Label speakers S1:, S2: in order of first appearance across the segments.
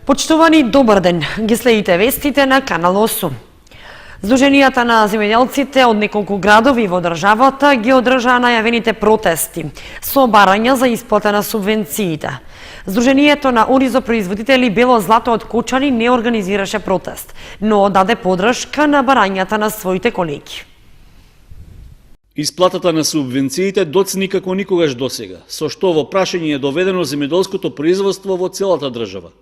S1: Почитувани, добар ден. Ги следите вестите на Канал 8. Сдруженијата на земјоделците од неколку градови во државата ги одржаа најавените протести со барања за исплата на субвенциите. Сдруженијето на оризопроизводители Бело злато од Кочани не организираше протест, но даде подршка на барањата на своите колеги.
S2: Исплатата на субвенциите доцни како никогаш досега, со што во прашање е доведено земјоделското производство во целата држава.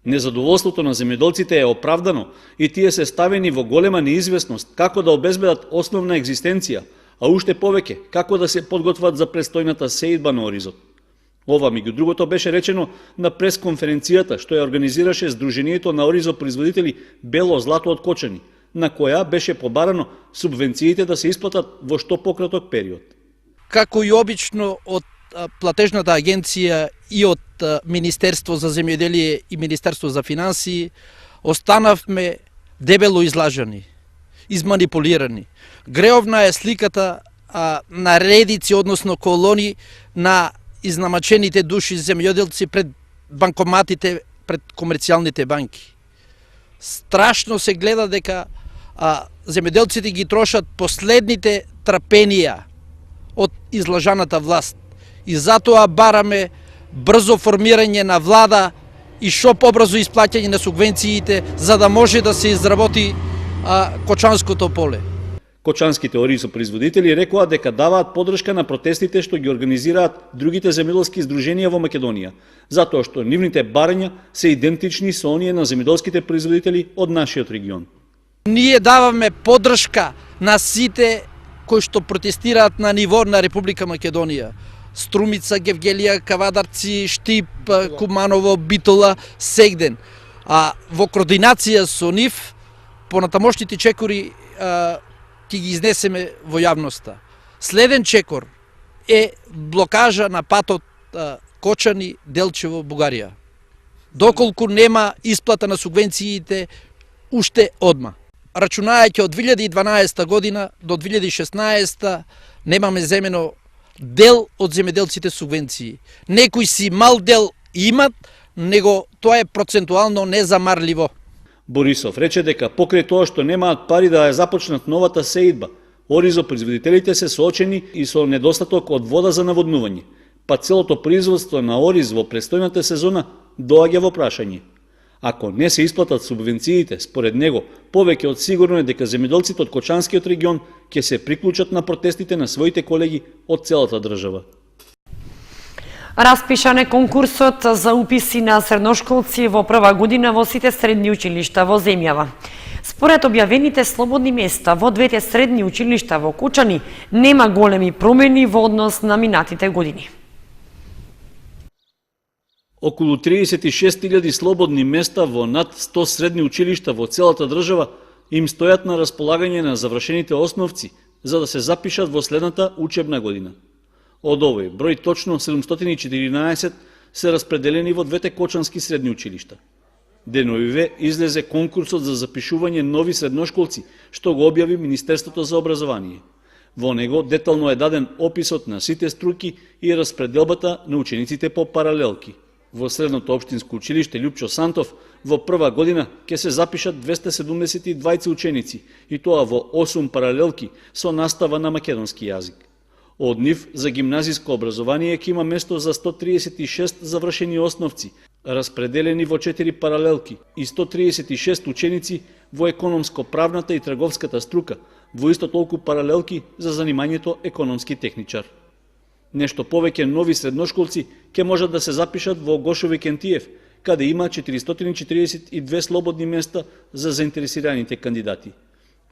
S2: Незадоволството на земјоделците е оправдано и тие се ставени во голема неизвестност како да обезбедат основна екзистенција, а уште повеќе како да се подготват за престојната сеидба на оризот. Ова, меѓу другото, беше речено на пресконференцијата што ја организираше Сдруженијето на оризопроизводители Бело злато од Кочани, на која беше побарано субвенциите да се исплатат во што пократок период.
S3: Како и обично од платежната агенција и од Министерство за земјоделие и Министерство за финансии останавме дебело излажани, изманипулирани. Греовна е сликата на редици, односно колони на изнамачените души земјоделци пред банкоматите, пред комерцијалните банки. Страшно се гледа дека земјоделците ги трошат последните трапенија од излажаната власт. И затоа бараме брзо формирање на влада и што побрзо исплаќање на субвенциите за да може да се изработи Кочанското поле.
S2: Кочанските оризопроизводители рекоа дека даваат подршка на протестите што ги организираат другите земјоделски здруженија во Македонија, затоа што нивните барања се идентични со оние на земјоделските производители од нашиот регион.
S3: Ние даваме подршка на сите кои што протестираат на ниво на Република Македонија. Струмица, Гевгелија, Кавадарци, Штип, Куманово, Битола, Сегден. Во координација со нив, понатамошните чекори ќе ги изнесеме во јавноста. Следен чекор е блокажа на патот Кочани, Делчево, Бугарија. Доколку нема исплата на субвенциите уште одма. Рачунајќи од 2012 година до 2016 немаме земено дел од земјоделците субвенции. Некои си мал дел имат, него тоа е процентуално незамарливо.
S2: Борисов рече дека покрај тоа што немаат пари да ја започнат новата сеидба, оризопроизводителите се соочени и со недостаток од вода за наводнување, па целото производство на ориз во престојната сезона доаѓа во прашање. Ако не се исплатат субвенциите, според него, повеќе од сигурно е дека земјоделците од Кочанскиот регион ќе се приклучат на протестите на своите колеги од целата држава.
S1: Распишан е конкурсот за уписи на средношколци во прва година во сите средни училишта во земјава. Според објавените слободни места во двете средни училишта во Кочани нема големи промени во однос на минатите години.
S2: Околу 36.000 слободни места во над 100 средни училишта во целата држава им стојат на располагање на завршените основци за да се запишат во следната учебна година. Од овој број точно 714 се распределени во двете кочански средни училишта. Деновиве излезе конкурсот за запишување нови средношколци, што го објави Министерството за образование. Во него детално е даден описот на сите струки и распределбата на учениците по паралелки. Во средното општинско училиште Лјупчо Сантов во прва година ќе се запишат 272 ученици и тоа во 8 паралелки со настава на македонски јазик. Од нив за гимназиско образование ќе има место за 136 завршени основци, распределени во 4 паралелки и 136 ученици во економско-правната и трговската струка, во исто толку паралелки за занимањето економски техничар. Нешто повеќе нови средношколци ќе можат да се запишат во Гошови Кентиев, каде има 442 слободни места за заинтересираните кандидати.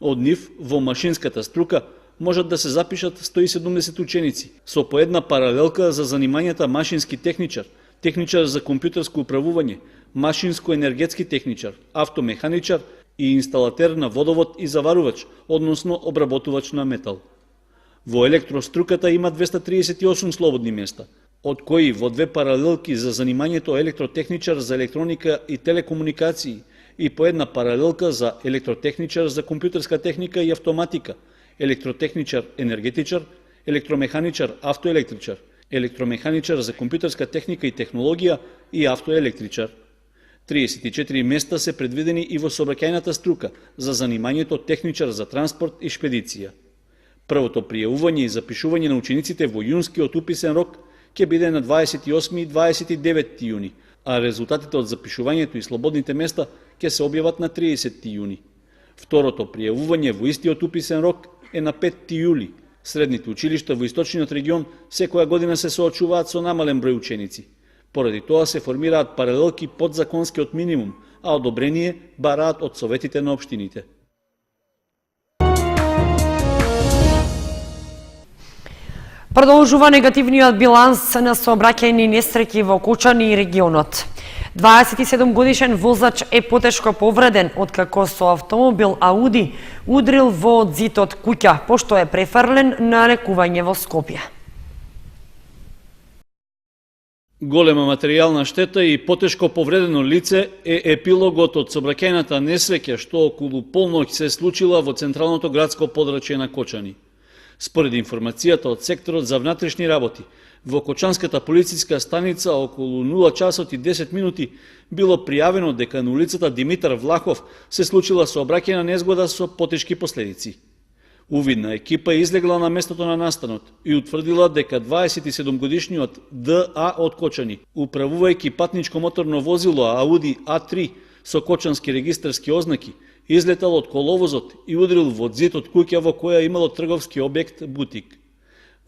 S2: Од нив во машинската струка можат да се запишат 170 ученици, со по една паралелка за занимањата машински техничар, техничар за компјутерско управување, машинско-енергетски техничар, автомеханичар и инсталатер на водовод и заварувач, односно обработувач на метал. Во електроструката има 238 слободни места, од кои во две паралелки за занимањето електротехничар за електроника и телекомуникации и по една паралелка за електротехничар за компјутерска техника и автоматика, електротехничар енергетичар, електромеханичар автоелектричар, електромеханичар за компјутерска техника и технологија и автоелектричар. 34 места се предвидени и во сообраќајната струка за занимањето техничар за транспорт и шпедиција. Првото пријавување и запишување на учениците во јунскиот уписен рок ќе биде на 28 и 29 јуни, а резултатите од запишувањето и слободните места ќе се објават на 30 јуни. Второто пријавување во истиот уписен рок е на 5 јули. Средните училишта во источниот регион секоја година се соочуваат со намален број ученици. Поради тоа се формираат паралелки под законскиот минимум, а одобрение бараат од советите на општините.
S1: Продолжува негативниот биланс на сообраќајни несреќи во Кочани и регионот. 27 годишен возач е потешко повреден откако со автомобил Ауди удрил во зид од куќа, пошто е префрлен на лекување во Скопје.
S2: Голема материјална штета и потешко повредено лице е епилогот од сообраќајната несреќа што околу полноќ се случила во централното градско подрачје на Кочани. Според информацијата од секторот за внатрешни работи, во Кочанската полициска станица околу 0 часот и 10 минути било пријавено дека на улицата Димитар Влахов се случила сообраќајна незгода со потешки последици. Увидна екипа излегла на местото на настанот и утврдила дека 27 годишниот ДА од Кочани, управувајќи патничко моторно возило Ауди А3 со кочански регистарски ознаки, излетал од коловозот и удрил во зид од куќа во која имало трговски објект бутик.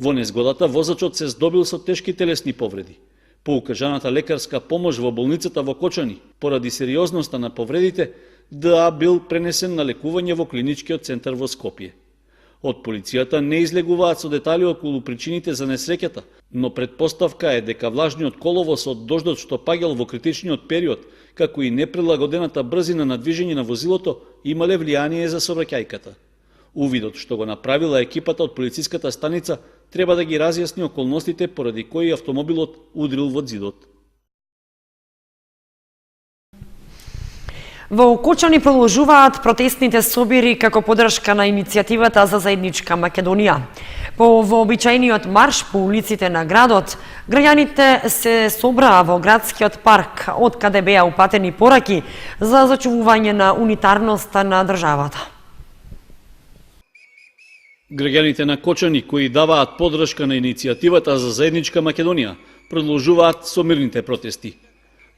S2: Во незгодата возачот се здобил со тешки телесни повреди. По укажаната лекарска помош во болницата во Кочани, поради сериозноста на повредите, ДА бил пренесен на лекување во клиничкиот центар во Скопје. Од полицијата не излегуваат со детали околу причините за несреќата, но предпоставка е дека влажниот коловоз од дождот што паѓал во критичниот период, како и неприлагодената брзина на движење на возилото, имале влијание за сообраќајката. Увидот што го направила екипата од полициската станица треба да ги разјасни околностите поради кои автомобилот удрил во зидот.
S1: Во Кочани продолжуваат протестните собири како поддршка на иницијативата за заедничка Македонија. По вообичајниот марш по улиците на градот, граѓаните се собраа во градскиот парк, од каде беа упатени пораки за зачувување на унитарноста на државата.
S2: Граѓаните на Кочани кои даваат поддршка на иницијативата за заедничка Македонија продолжуваат со мирните протести.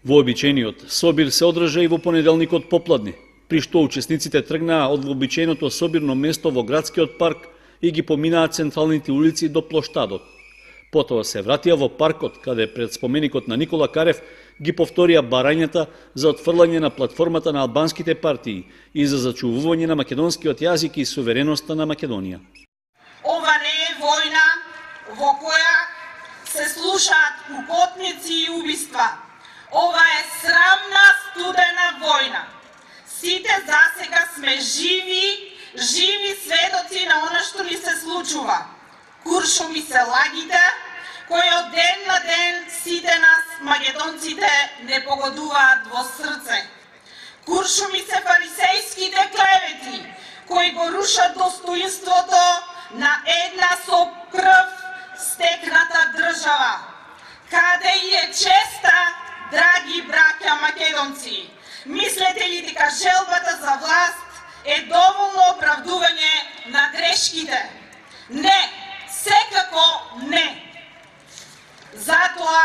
S2: Вообичајниот собир се одржа и во понеделникот попладне, при што учесниците тргнаа од вообичајното собирно место во градскиот парк и ги поминаа централните улици до плоштадот. Потоа се вратија во паркот, каде пред споменикот на Никола Карев ги повторија барањата за отфрлање на платформата на албанските партии и за зачувување на македонскиот јазик и сувереноста на Македонија.
S4: Ова не е војна во која се слушаат укотници и убиства. Ова е срамна студена војна. Сите засега сме живи сведоци на она што ни се случува. Куршо ми се лагите, кои од ден на ден сите нас, македонците, не погодуваат во срце. Куршо ми се фарисејските клевети, кои го рушат достоинството на една со крв стекната држава. Каде е честа, драги браќа македонци? Мислете ли дека желбата за власт е доволно оправдување на грешките? Не, секако не. Затоа,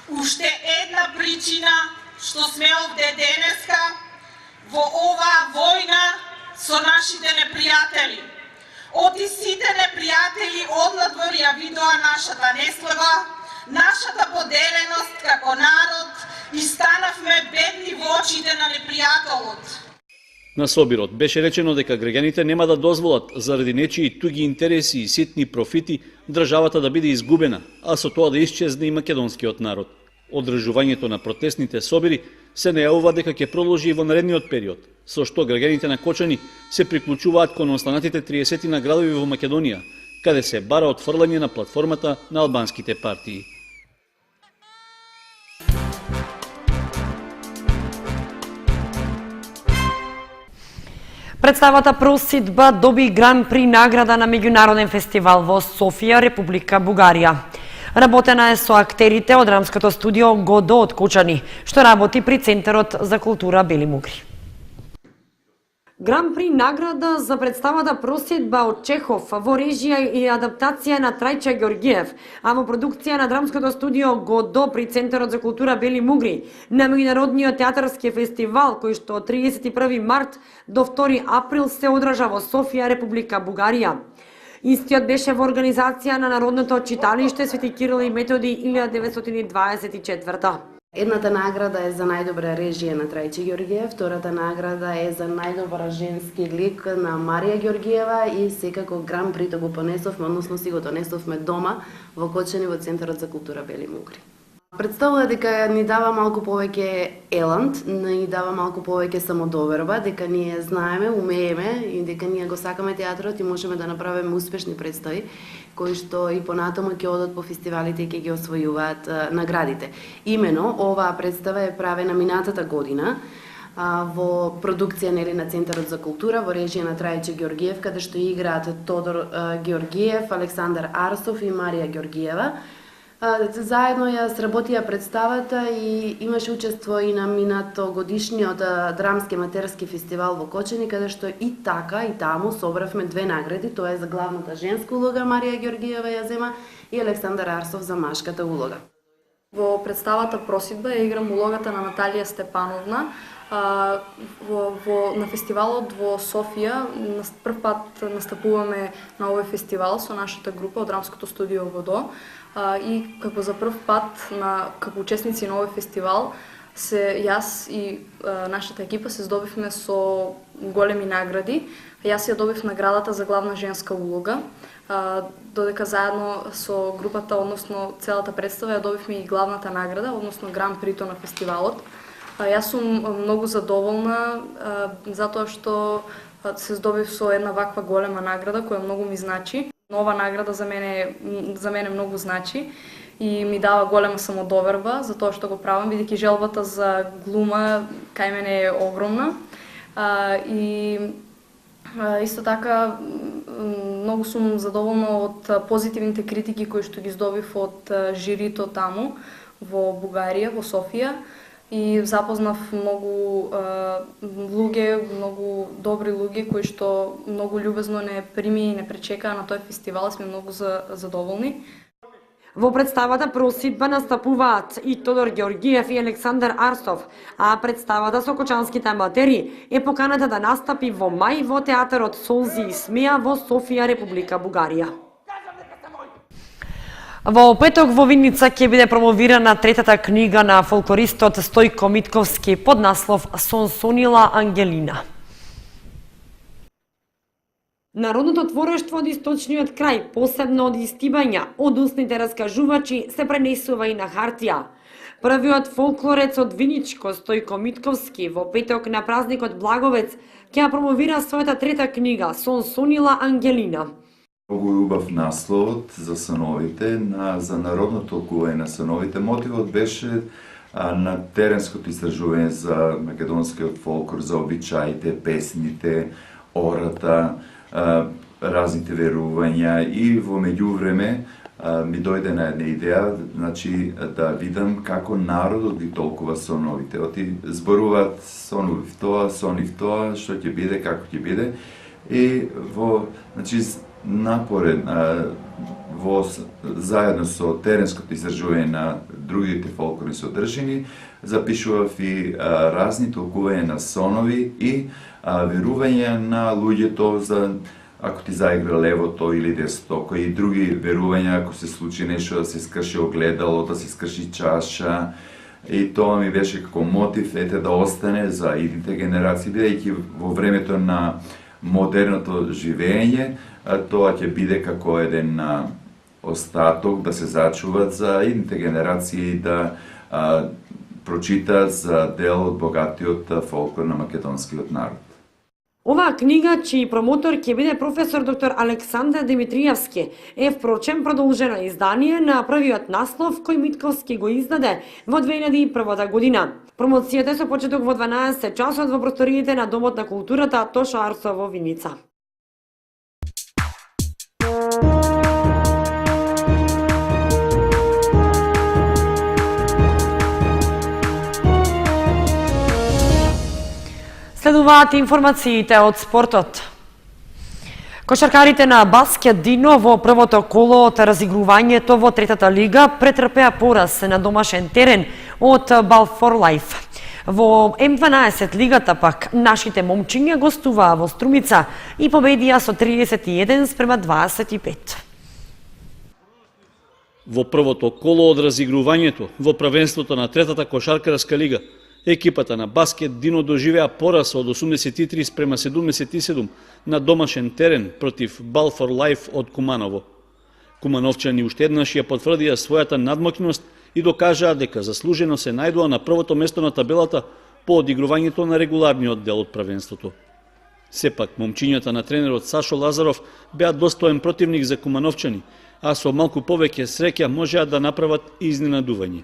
S4: уште една причина што сме овде денеска во оваа војна со нашите непријатели. Оти сите непријатели однадвор ја видоа нашата неслага, нашата поделеност како народ и станавме бедни во очите на непријателот.
S2: На собирот беше речено дека граѓаните нема да дозволат заради нечии туги интереси и ситни профити државата да биде изгубена, а со тоа да исчезне и македонскиот народ. Одржувањето на протестните собири се најавува дека ќе продолжи и во наредниот период, со што граѓаните на Кочани се приклучуваат кон останатите 30 на градови во Македонија, каде се бара отфрлање на платформата на албанските партии.
S1: Представата Просидба доби Гран При награда на меѓународен фестивал во Софија, Република Бугарија. Работена е со актерите од драмското студио Годо од Кучани, што работи при Центарот за култура Бели Мугри. Гран при награда за представата Просједба од Чехов во режија и адаптација на Трајче Георгиев, а во продукција на драмското студио Годо при Центарот за култура Бели Мугри на меѓународниот театарски фестивал кој што од 31 март до 2 април се одржа во Софија, Република Бугарија. Истиот беше во организација на Народното читалиште Свети Кирил и Методи 1924.
S5: Едната награда е за најдобра режија на Трајче Георгиев, втората награда е за најдобар женски лик на Марија Георгиева и секако гран прито го понесовме, односно си го донесовме дома во Кочани во Центарот за култура Бели Мугри. Представува дека ни дава малку повеќе елант, ни дава малку повеќе самодоверба, дека ние знаеме, умееме и дека ние го сакаме театрот и можеме да направиме успешни представи кои што и понатаму ќе одат по фестивалите и ќе ги освојуваат наградите. Имено оваа представа е правена минатата година во продукција на Центарот за култура во режија на Трајче Георгиев, каде што играат Тодор Георгиев, Александар Арсов и Марија Георгиева. Заедно ја сработија представата и имаше учество и на минатогодишниот драмски аматерски фестивал во Кочани, каде што и така и таму собравме 2 награди, тоа е за главната женска улога Марија Георгиева ја зема и Александар Арсов за машката улога.
S6: Во представата Просједба ја играм улогата на Наталија Степановна. На фестивалот во Софија прв пат настапуваме на овој фестивал со нашата група од драмското студио Годо и како за прв пат како учесници на овој фестивал јас и нашата екипа се здобивме со големи награди. Јас ја добив наградата за главна женска улога, додека заедно со групата, односно целата представа, ја добивме и главната награда, односно гран прито на фестивалот. Јас сум многу задоволна затоа што се здобив со една ваква голема награда која многу ми значи. Нова награда за мене многу значи и ми дава голема самодоверба за тоа што го правам, бидејќи желбата за глума кај мене е огромна. И исто така многу сум задоволна од позитивните критики кои што ги здобив од жирито таму во Бугарија, во Софија. И запознав многу луѓе, многу добри луѓе кои што многу љубезно не прими и не пречекаа на тој фестивал, сме многу задоволни.
S1: Во представата Просједба настапуваат и Тодор Георгиев и Александар Арсов, а представата со кочанските аматери е поканата да настапи во мај во театарот Солзи и смеа во Софија, Република Бугарија. Во петок во Виница ќе биде промовирана третата книга на фолклористот Стојко Митковски под наслов Сонсонила Ангелина. Народното творештво од источниот крај, посебно од истибања, од устните раскажувачи, се пренесува и на хартија. Првиот фолклорец од Виничко, Стојко Митковски, во петок на празникот Благовец, ќе промовира својата трета книга Сонсонила Ангелина.
S7: Многу убав насловот за сановите, за народно толкување на сановите. Мотивот беше на теренското истражување за македонскиот фолклор, за обичаите, песните, ората, разните верувања и во меѓувреме ми дојде на една идеја, значи да видам како народот ги толкува соновите. Оти зборуваат сонов тоа, сонив тоа, што ќе биде, како ќе биде. И во, значи, напоред заедно со теренското истражување на другите фолклорни содржини, запишував и разни толкувања на сонови и верувања на луѓето за ако ти заигра левото или десното, кои други верувања, ако се случи нешто да се скрши огледало, да се скрши чаша. И тоа ми беше како мотив да остане за идните генерации, бидејќи во времето на модерното живење, тоа ќе биде како еден остаток да се зачуват за идните генерации да прочитаат за дел од богатиот фолклор на македонскиот народ.
S1: Оваа книга, чиј промотор ќе биде професор доктор Александар Димитриевски, е впрочем продолжено издание на првиот наслов кој Митковски го издаде во 2001 година. Промоцијата е со почеток во 12 часот во просториите на Домот на културата Тоша Арсо во Виница. Следуваат информациите од спортот. Кошаркарите на Баскет Дино во првото коло од разигрувањето во третата лига претрпеа пораз на домашен терен од Balfour Life. Во М12 лигата пак нашите момчиња гостуваа во Струмица и победија со 31-25.
S2: Во првото коло од разигрувањето во првенството на третата кошаркарска лига, екипата на Баскет Дино доживеа пораз од 83-77 на домашен терен против Balfour Life од Куманово. Кумановчани уште еднаш ја потврдија својата надмокност и докажаа дека заслужено се најдоа на првото место на табелата по одигрувањето на регуларниот дел од првенството. Сепак, момчињата на тренерот Сашо Лазаров беа достоен противник за кумановчани, а со малку повеќе среќа можеа да направат изненадување.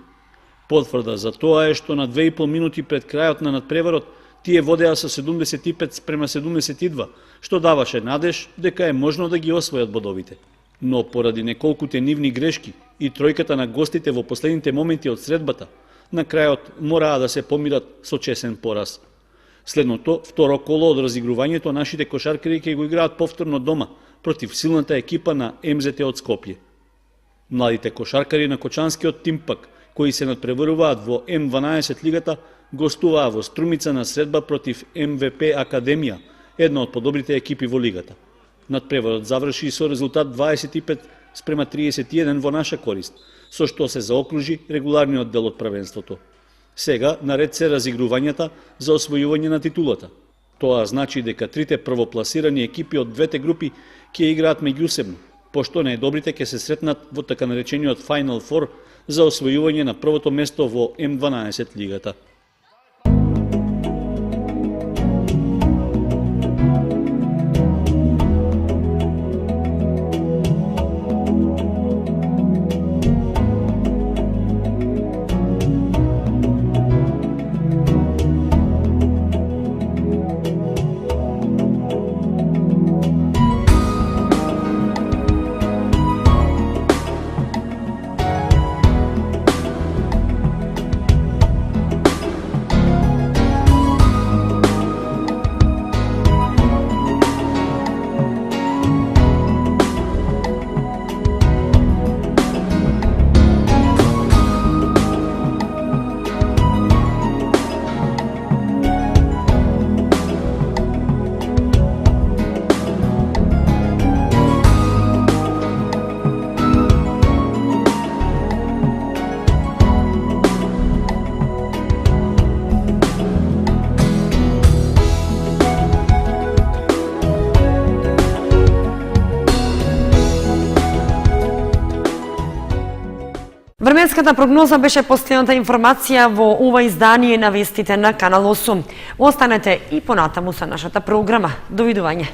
S2: Потврда за тоа е што на 2,5 минути пред крајот на надпреварот тие водеа со 75-72, што даваше надеж дека е можно да ги освојат бодовите. Но поради неколкуте нивни грешки и тројката на гостите во последните моменти од средбата, на крајот мораа да се помират со чесен пораз. Следното, второ коло од разигрувањето, нашите кошаркари ќе го играат повторно дома против силната екипа на МЗТ од Скопје. Младите кошаркари на Кочанскиот тим пак, кои се надпреваруваат во М12 лигата, гостуваа во Струмица на средба против МВП Академија, една од подобрите екипи во лигата. Надпреварот заврши со резултат 25-31 во наша корист, со што се заокружи регуларниот дел од првенството. Сега наред се разигрувањата за освојување на титулата. Тоа значи дека трите првопласирани екипи од двете групи ќе играат меѓусебно, пошто најдобрите ќе се сретнат во така наречениот Final Four за освојување на првото место во М12 лигата.
S1: Временската прогноза беше последната информација во ова издание на вестите на Канал 8. Останете и понатаму со нашата програма. Довидување.